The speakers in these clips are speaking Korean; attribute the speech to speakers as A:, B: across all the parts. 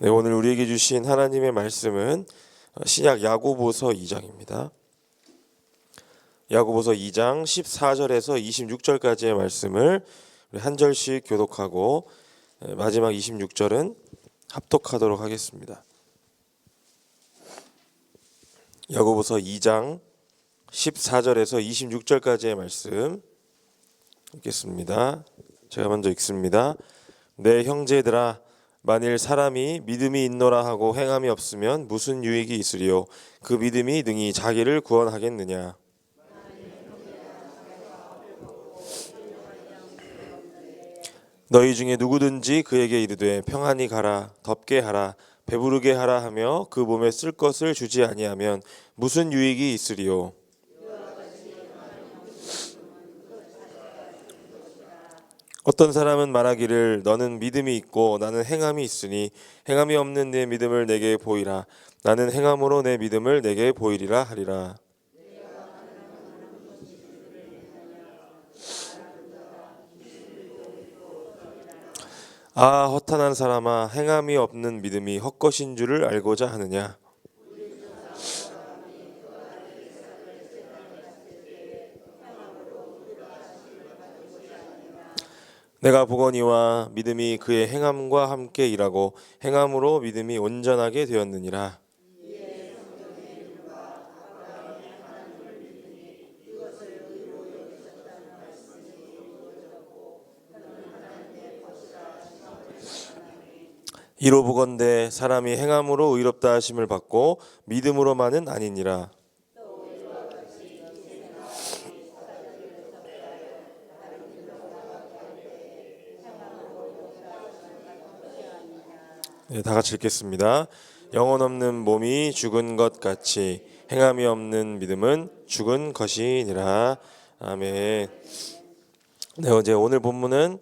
A: 네, 오늘 우리에게 주신 하나님의 말씀은 신약 야고보서 2장입니다. 야고보서 2장 14절에서 26절까지의 말씀을 우리 한 절씩 교독하고 마지막 26절은 합독하도록 하겠습니다. 야고보서 2장 14절에서 26절까지의 말씀 읽겠습니다. 제가 먼저 읽습니다. 내 형제들아, 만일 사람이 믿음이 있노라 하고 행함이 없으면 무슨 유익이 있으리요? 그 믿음이 능히 자기를 구원하겠느냐? 너희 중에 누구든지 그에게 이르되 평안히 가라, 덥게 하라, 배부르게 하라 하며 그 몸에 쓸 것을 주지 아니하면 무슨 유익이 있으리요? 어떤 사람은 말하기를 너는 믿음이 있고 나는 행함이 있으니 행함이 없는 내 믿음을 내게 보이라. 나는 행함으로 내 믿음을 내게 보이리라 하리라. 아, 허탄한 사람아, 행함이 없는 믿음이 헛것인 줄을 알고자 하느냐? 내가 보거니와 믿음이 그의 행함과 함께 일하고 행함으로 믿음이 온전하게 되었느니라. 이로 보건대 사람이 행함으로 의롭다 하심을 받고 믿음으로만은 아니니라. 네, 다 같이 읽겠습니다. 영혼 없는 몸이 죽은 것 같이 행함이 없는 믿음은 죽은 것이니라. 아멘. 네, 이제 오늘 본문은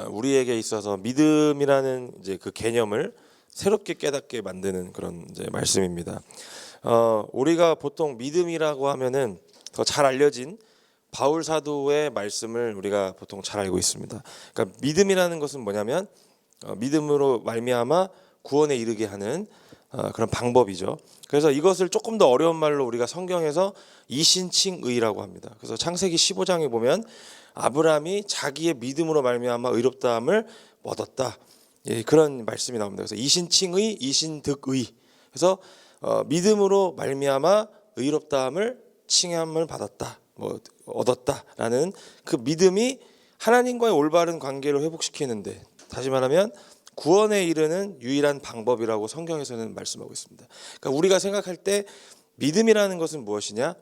A: 우리에게 있어서 믿음이라는 이제 그 개념을 새롭게 깨닫게 만드는 그런 이제 말씀입니다. 우리가 보통 믿음이라고 하면은 더 잘 알려진 바울 사도의 말씀을 우리가 보통 잘 알고 있습니다. 그러니까 믿음이라는 것은 뭐냐면 믿음으로 말미암아 구원에 이르게 하는 그런 방법이죠. 그래서 이것을 조금 더 어려운 말로 우리가 성경에서 이신칭의라고 합니다. 그래서 창세기 15장에 보면 아브라함이 자기의 믿음으로 말미암아 의롭다함을 얻었다. 예, 그런 말씀이 나옵니다. 그래서 이신칭의, 이신득의. 그래서 믿음으로 말미암아 의롭다함을 칭함을 받았다. 얻었다라는 그 믿음이 하나님과의 올바른 관계를 회복시키는데, 다시 말하면 구원에 이르는 유일한 방법이라고 성경에서는 말씀하고 있습니다. 그러니까 우리가 생각할 때 믿음이라는 것은 무엇이냐?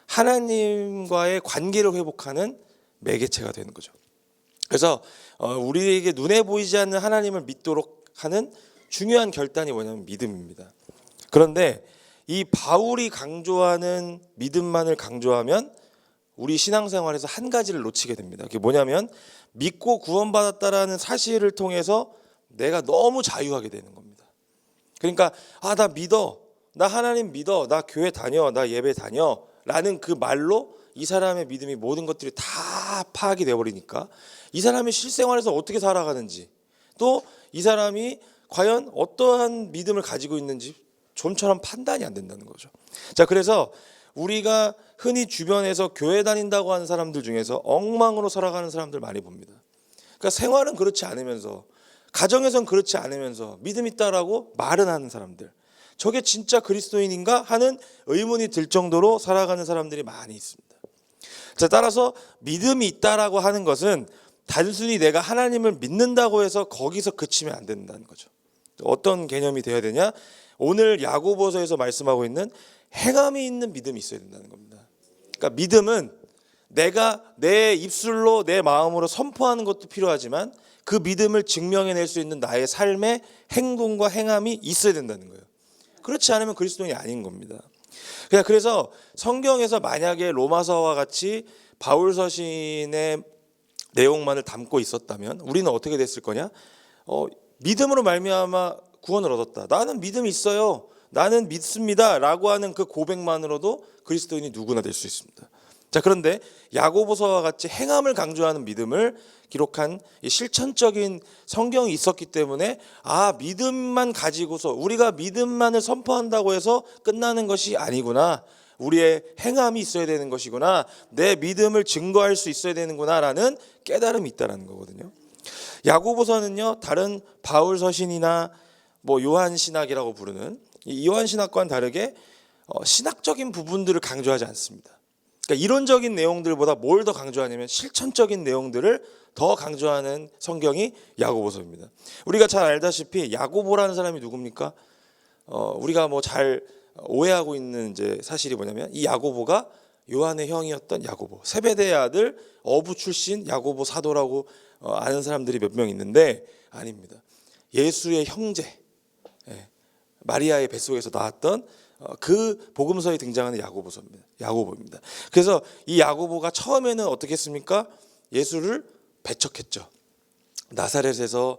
A: 하나님과의 관계를 회복하는 매개체가 되는 거죠. 그래서 우리에게 눈에 보이지 않는 하나님을 믿도록 하는 중요한 결단이 뭐냐면 믿음입니다. 그런데 이 바울이 강조하는 믿음만을 강조하면 우리 신앙생활에서 한 가지를 놓치게 됩니다. 그게 뭐냐면 믿고 구원받았다라는 사실을 통해서 내가 너무 자유하게 되는 겁니다. 그러니까 나 믿어, 나 하나님 믿어, 나 교회 다녀, 나 예배 다녀 라는 그 말로 이 사람의 믿음이 모든 것들이 다 파악이 되어버리니까 이 사람의 실생활에서 어떻게 살아가는지, 또 이 사람이 과연 어떠한 믿음을 가지고 있는지 좀처럼 판단이 안 된다는 거죠. 자, 그래서 우리가 흔히 주변에서 교회 다닌다고 하는 사람들 중에서 엉망으로 살아가는 사람들 많이 봅니다. 그러니까 생활은 그렇지 않으면서, 가정에선 그렇지 않으면서 믿음 있다라고 말은 하는 사람들, 저게 진짜 그리스도인인가 하는 의문이 들 정도로 살아가는 사람들이 많이 있습니다. 자, 따라서 믿음이 있다라고 하는 것은 단순히 내가 하나님을 믿는다고 해서 거기서 그치면 안 된다는 거죠. 어떤 개념이 되어야 되냐? 오늘 야고보서에서 말씀하고 있는 행함이 있는 믿음이 있어야 된다는 겁니다. 그러니까 믿음은 내가 내 입술로 내 마음으로 선포하는 것도 필요하지만 그 믿음을 증명해낼 수 있는 나의 삶의 행동과 행함이 있어야 된다는 거예요. 그렇지 않으면 그리스도인이 아닌 겁니다. 그래서 성경에서 만약에 로마서와 같이 바울 서신의 내용만을 담고 있었다면 우리는 어떻게 됐을 거냐? 믿음으로 말미암아 구원을 얻었다. 나는 믿음이 있어요. 나는 믿습니다 라고 하는 그 고백만으로도 그리스도인이 누구나 될 수 있습니다. 자, 그런데 야고보서와 같이 행함을 강조하는 믿음을 기록한 이 실천적인 성경이 있었기 때문에 믿음만 가지고서 우리가 믿음만을 선포한다고 해서 끝나는 것이 아니구나, 우리의 행함이 있어야 되는 것이구나, 내 믿음을 증거할 수 있어야 되는구나라는 깨달음이 있다는 거거든요. 야고보서는요, 다른 바울 서신이나 요한 신학이라고 부르는 이 요한 신학과는 다르게 신학적인 부분들을 강조하지 않습니다. 그러니까 이론적인 내용들보다 뭘 더 강조하냐면 실천적인 내용들을 더 강조하는 성경이 야고보서입니다. 우리가 잘 알다시피 야고보라는 사람이 누굽니까? 우리가 잘 오해하고 있는 이제 사실이 뭐냐면 이 야고보가 요한의 형이었던 야고보, 세베대의 아들 어부 출신 야고보 사도라고 아는 사람들이 몇 명 있는데 아닙니다. 예수의 형제, 마리아의 뱃속에서 나왔던 그 복음서에 등장하는 야고보입니다. 그래서 이 야고보가 처음에는 어떻게 했습니까? 예수를 배척했죠. 나사렛에서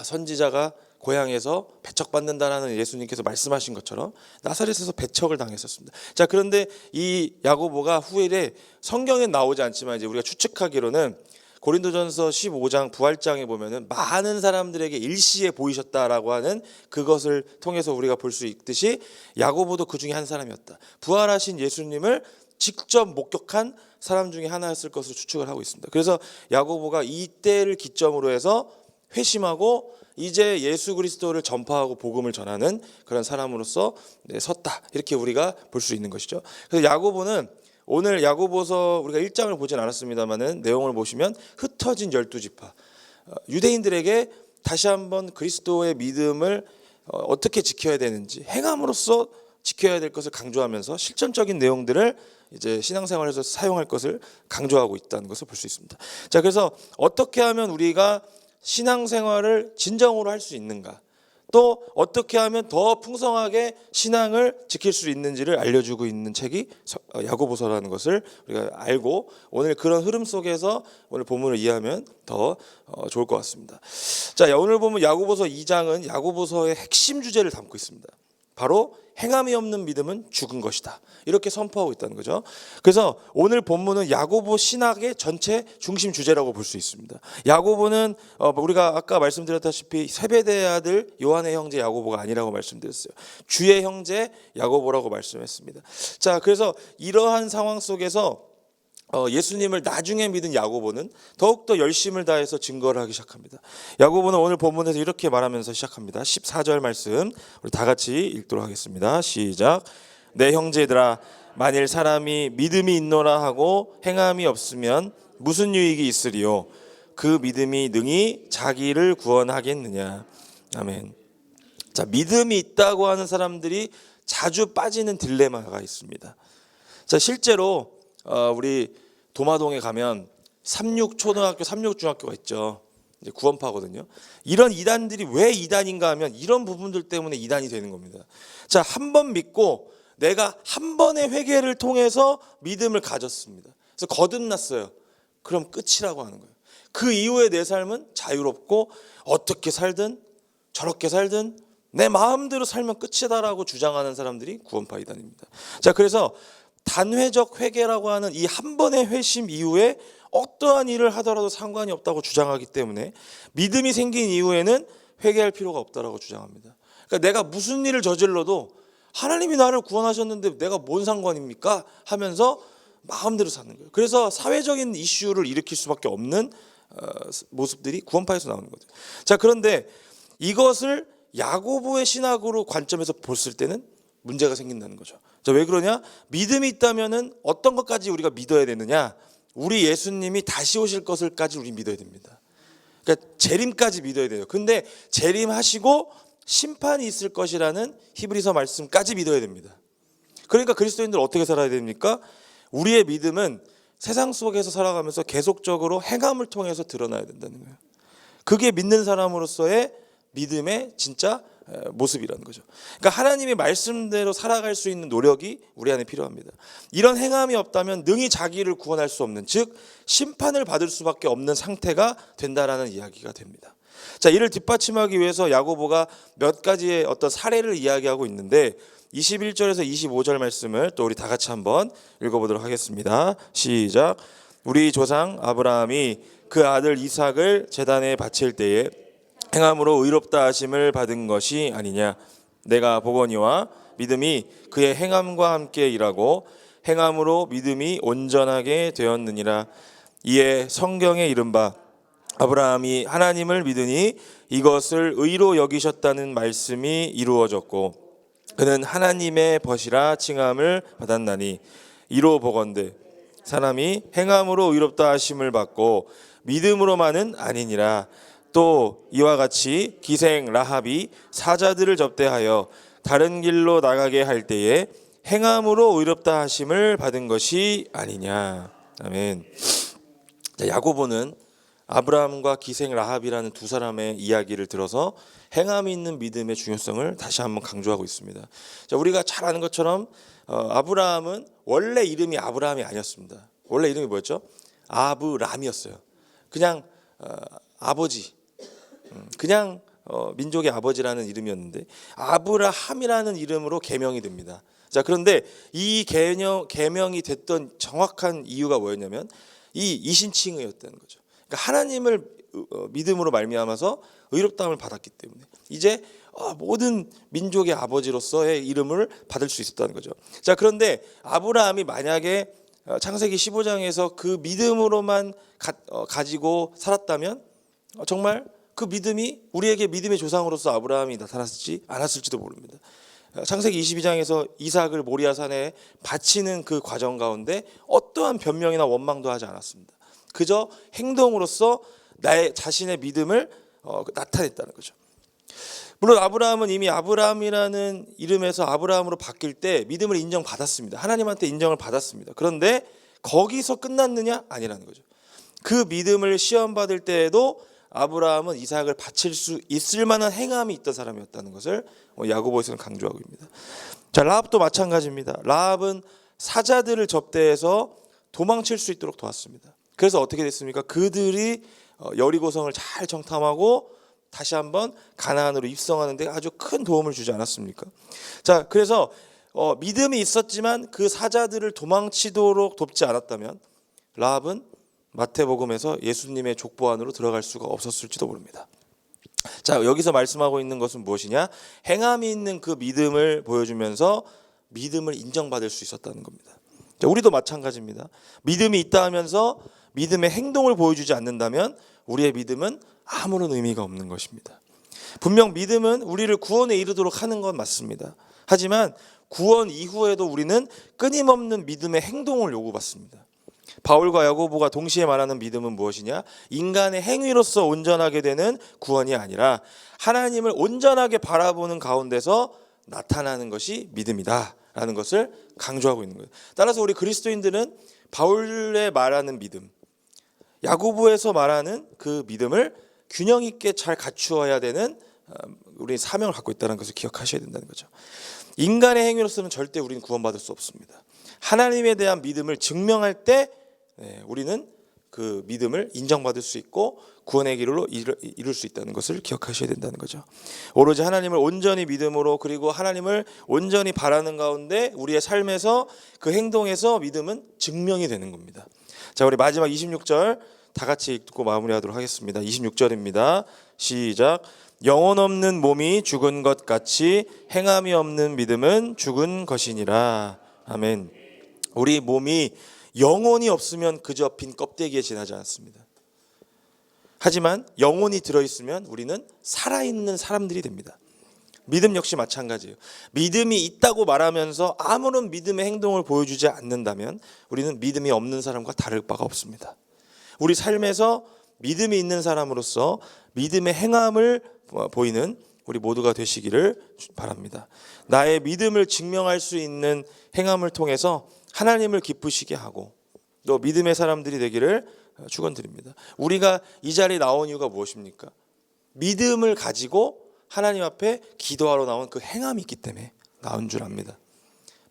A: 선지자가 고향에서 배척받는다라는 예수님께서 말씀하신 것처럼 나사렛에서 배척을 당했었습니다. 자, 그런데 이 야고보가 후일에 성경에 나오지 않지만 이제 우리가 추측하기로는 고린도전서 15장 부활장에 보면은 많은 사람들에게 일시에 보이셨다라고 하는 그것을 통해서 우리가 볼 수 있듯이 야고보도 그 중에 한 사람이었다. 부활하신 예수님을 직접 목격한 사람 중에 하나였을 것으로 추측을 하고 있습니다. 그래서 야고보가 이때를 기점으로 해서 회심하고 이제 예수 그리스도를 전파하고 복음을 전하는 그런 사람으로서 섰다, 이렇게 우리가 볼 수 있는 것이죠. 그래서 야고보는 오늘 야고보서 우리가 1장을 보진 않았습니다만은 내용을 보시면 흩어진 12지파 유대인들에게 다시 한번 그리스도의 믿음을 어떻게 지켜야 되는지, 행함으로써 지켜야 될 것을 강조하면서 실천적인 내용들을 이제 신앙생활에서 사용할 것을 강조하고 있다는 것을 볼 수 있습니다. 자, 그래서 어떻게 하면 우리가 신앙생활을 진정으로 할 수 있는가, 또 어떻게 하면 더 풍성하게 신앙을 지킬 수 있는지를 알려주고 있는 책이 야고보서라는 것을 우리가 알고 오늘 그런 흐름 속에서 오늘 본문을 이해하면 더 좋을 것 같습니다. 자, 오늘 보면 야고보서 2장은 야고보서의 핵심 주제를 담고 있습니다. 바로 행함이 없는 믿음은 죽은 것이다, 이렇게 선포하고 있다는 거죠. 그래서 오늘 본문은 야고보 신학의 전체 중심 주제라고 볼 수 있습니다. 야고보는 우리가 아까 말씀드렸다시피 세베대의 아들 요한의 형제 야고보가 아니라고 말씀드렸어요. 주의 형제 야고보라고 말씀했습니다. 자, 그래서 이러한 상황 속에서 예수님을 나중에 믿은 야고보는 더욱더 열심을 다해서 증거를 하기 시작합니다. 야고보는 오늘 본문에서 이렇게 말하면서 시작합니다. 14절 말씀 우리 다 같이 읽도록 하겠습니다. 시작. 내 형제들아, 만일 사람이 믿음이 있노라 하고 행함이 없으면 무슨 유익이 있으리요? 그 믿음이 능히 자기를 구원하겠느냐. 아멘. 자, 믿음이 있다고 하는 사람들이 자주 빠지는 딜레마가 있습니다. 자, 실제로 우리 도마동에 가면 삼육초등학교, 삼육중학교가 있죠. 이제 구원파거든요. 이런 이단들이 왜 이단인가 하면 이런 부분들 때문에 이단이 되는 겁니다. 자, 한 번 믿고 내가 한 번의 회개를 통해서 믿음을 가졌습니다. 그래서 거듭났어요. 그럼 끝이라고 하는 거예요. 그 이후에 내 삶은 자유롭고 어떻게 살든 저렇게 살든 내 마음대로 살면 끝이다라고 주장하는 사람들이 구원파 이단입니다. 자, 그래서 단회적 회개라고 하는 이 한 번의 회심 이후에 어떠한 일을 하더라도 상관이 없다고 주장하기 때문에 믿음이 생긴 이후에는 회개할 필요가 없다라고 주장합니다. 그러니까 내가 무슨 일을 저질러도 하나님이 나를 구원하셨는데 내가 뭔 상관입니까? 하면서 마음대로 사는 거예요. 그래서 사회적인 이슈를 일으킬 수밖에 없는 모습들이 구원파에서 나오는 거죠. 자, 그런데 이것을 야고보의 신학으로 관점에서 봤을 때는 문제가 생긴다는 거죠. 자, 왜 그러냐? 믿음이 있다면은 어떤 것까지 우리가 믿어야 되느냐? 우리 예수님이 다시 오실 것을까지 우리 믿어야 됩니다. 그러니까 재림까지 믿어야 돼요. 근데 재림하시고 심판이 있을 것이라는 히브리서 말씀까지 믿어야 됩니다. 그러니까 그리스도인들 어떻게 살아야 됩니까? 우리의 믿음은 세상 속에서 살아가면서 계속적으로 행함을 통해서 드러나야 된다는 거예요. 그게 믿는 사람으로서의 믿음의 진짜 모습이라는 거죠. 그러니까 하나님의 말씀대로 살아갈 수 있는 노력이 우리 안에 필요합니다. 이런 행함이 없다면 능히 자기를 구원할 수 없는, 즉 심판을 받을 수밖에 없는 상태가 된다라는 이야기가 됩니다. 자, 이를 뒷받침하기 위해서 야고보가 몇 가지의 어떤 사례를 이야기하고 있는데 21절에서 25절 말씀을 또 우리 다 같이 한번 읽어보도록 하겠습니다. 시작. 우리 조상 아브라함이 그 아들 이삭을 제단에 바칠 때에 행함으로 의롭다 하심을 받은 것이 아니냐. 내가 보거니와 믿음이 그의 행함과 함께 일하고 행함으로 믿음이 온전하게 되었느니라. 이에 성경에 이른바 아브라함이 하나님을 믿으니 이것을 의로 여기셨다는 말씀이 이루어졌고 그는 하나님의 벗이라 칭함을 받았나니 이로 보건대 사람이 행함으로 의롭다 하심을 받고 믿음으로만은 아니니라. 또 이와 같이 기생 라합이 사자들을 접대하여 다른 길로 나가게 할 때에 행함으로 의롭다 하심을 받은 것이 아니냐. 아멘. 야고보는 아브라함과 기생 라합이라는 두 사람의 이야기를 들어서 행함이 있는 믿음의 중요성을 다시 한번 강조하고 있습니다. 우리가 잘 아는 것처럼 아브라함은 원래 이름이 아브라함이 아니었습니다. 원래 이름이 뭐였죠? 아브람이었어요. 그냥 아버지, 그냥 민족의 아버지라는 이름이었는데 아브라함이라는 이름으로 개명이 됩니다. 자, 그런데 이 개명이 됐던 정확한 이유가 뭐였냐면 이 이신칭의였다는 거죠. 그러니까 하나님을 믿음으로 말미암아서 의롭다함을 받았기 때문에 이제 모든 민족의 아버지로서의 이름을 받을 수 있었다는 거죠. 자, 그런데 아브라함이 만약에 창세기 15장에서 그 믿음으로만 가지고 살았다면 정말 그 믿음이 우리에게 믿음의 조상으로서 아브라함이 나타났을지 않았을지도 모릅니다. 창세기 22장에서 이삭을 모리아산에 바치는 그 과정 가운데 어떠한 변명이나 원망도 하지 않았습니다. 그저 행동으로서 나의 자신의 믿음을 나타냈다는 거죠. 물론 아브라함은 이미 아브라함이라는 이름에서 아브라함으로 바뀔 때 믿음을 인정받았습니다. 하나님한테 인정을 받았습니다. 그런데 거기서 끝났느냐? 아니라는 거죠. 그 믿음을 시험받을 때에도 아브라함은 이삭을 바칠 수 있을 만한 행함이 있던 사람이었다는 것을 야고보에서는 강조하고 있습니다. 자, 라합도 마찬가지입니다. 라합은 사자들을 접대해서 도망칠 수 있도록 도왔습니다. 그래서 어떻게 됐습니까? 그들이 여리고성을 잘 정탐하고 다시 한번 가나안으로 입성하는 데 아주 큰 도움을 주지 않았습니까? 자, 그래서 믿음이 있었지만 그 사자들을 도망치도록 돕지 않았다면 라합은 마태복음에서 예수님의 족보 안으로 들어갈 수가 없었을지도 모릅니다. 자, 여기서 말씀하고 있는 것은 무엇이냐? 행함이 있는 그 믿음을 보여주면서 믿음을 인정받을 수 있었다는 겁니다. 자, 우리도 마찬가지입니다. 믿음이 있다 하면서 믿음의 행동을 보여주지 않는다면 우리의 믿음은 아무런 의미가 없는 것입니다. 분명 믿음은 우리를 구원에 이르도록 하는 건 맞습니다. 하지만 구원 이후에도 우리는 끊임없는 믿음의 행동을 요구받습니다. 바울과 야고보가 동시에 말하는 믿음은 무엇이냐? 인간의 행위로서 온전하게 되는 구원이 아니라 하나님을 온전하게 바라보는 가운데서 나타나는 것이 믿음이다 라는 것을 강조하고 있는 거예요. 따라서 우리 그리스도인들은 바울의 말하는 믿음, 야고보에서 말하는 그 믿음을 균형 있게 잘 갖추어야 되는 우리 사명을 갖고 있다는 것을 기억하셔야 된다는 거죠. 인간의 행위로서는 절대 우리는 구원받을 수 없습니다. 하나님에 대한 믿음을 증명할 때 우리는 그 믿음을 인정받을 수 있고 구원의 길로 이룰 수 있다는 것을 기억하셔야 된다는 거죠. 오로지 하나님을 온전히 믿음으로 그리고 하나님을 온전히 바라는 가운데 우리의 삶에서 그 행동에서 믿음은 증명이 되는 겁니다. 자, 우리 마지막 26절 다 같이 읽고 마무리하도록 하겠습니다. 26절입니다. 시작. 영혼 없는 몸이 죽은 것 같이 행함이 없는 믿음은 죽은 것이니라. 아멘. 우리 몸이 영혼이 없으면 그저 빈 껍데기에 지나지 않습니다. 하지만 영혼이 들어있으면 우리는 살아있는 사람들이 됩니다. 믿음 역시 마찬가지예요. 믿음이 있다고 말하면서 아무런 믿음의 행동을 보여주지 않는다면 우리는 믿음이 없는 사람과 다를 바가 없습니다. 우리 삶에서 믿음이 있는 사람으로서 믿음의 행함을 보이는 우리 모두가 되시기를 바랍니다. 나의 믿음을 증명할 수 있는 행함을 통해서 하나님을 기쁘시게 하고 또 믿음의 사람들이 되기를 축원드립니다. 우리가 이 자리에 나온 이유가 무엇입니까? 믿음을 가지고 하나님 앞에 기도하러 나온 그 행함이 있기 때문에 나온 줄 압니다.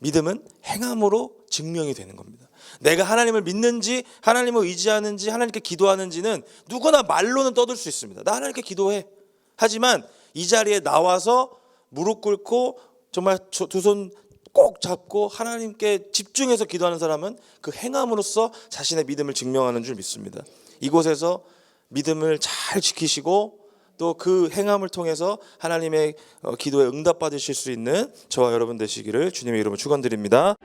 A: 믿음은 행함으로 증명이 되는 겁니다. 내가 하나님을 믿는지 하나님을 의지하는지 하나님께 기도하는지는 누구나 말로는 떠들 수 있습니다. 나 하나님께 기도해. 하지만 이 자리에 나와서 무릎 꿇고 정말 두 손 꼭 잡고 하나님께 집중해서 기도하는 사람은 그 행함으로써 자신의 믿음을 증명하는 줄 믿습니다. 이곳에서 믿음을 잘 지키시고 또 그 행함을 통해서 하나님의 기도에 응답받으실 수 있는 저와 여러분 되시기를 주님의 이름으로 축원드립니다.